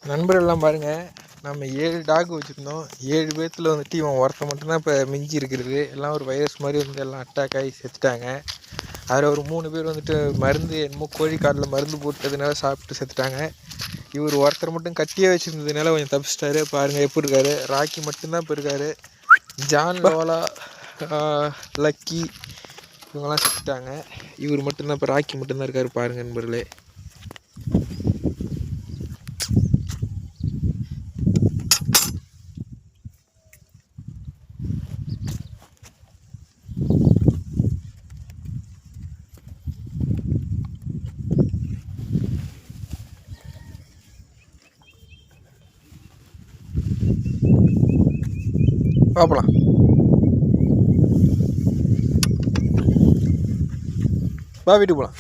நண்பர்கள்லாம் பாருங்கள், நம்ம 7 டாக் வச்சுருந்தோம். 7 பேர்த்தில் வந்துட்டு இவன் ஒருத்தன் மட்டும்தான் இப்போ மிஞ்சி இருக்கிறது. எல்லாம் ஒரு வைரஸ் மாதிரி வந்து எல்லாம் அட்டாக் ஆகி செத்துட்டாங்க. அதில் ஒரு 3 பேர் வந்துட்டு மருந்து என்னமோ கோழிக்காட்டில் மருந்து போட்டதுனால சாப்பிட்டு செத்துட்டாங்க. இவர் ஒருத்தர் மட்டும் கட்டியே வச்சுருந்ததுனால கொஞ்சம் தப்பிச்சிட்டாரு. பாருங்கள் எப்படி இருக்காரு. ராக்கி மட்டும்தான் இப்போ இருக்கார். ஜான், லோலா, லக்கி இவங்கெல்லாம் செத்துட்டாங்க. இவர் மட்டும்தான் இப்போ ராக்கி மட்டும்தான் இருக்கார். பாருங்கள் நண்பர்களே. பார்க்கலாம். வா வீட்டுக்கு போகலாம்.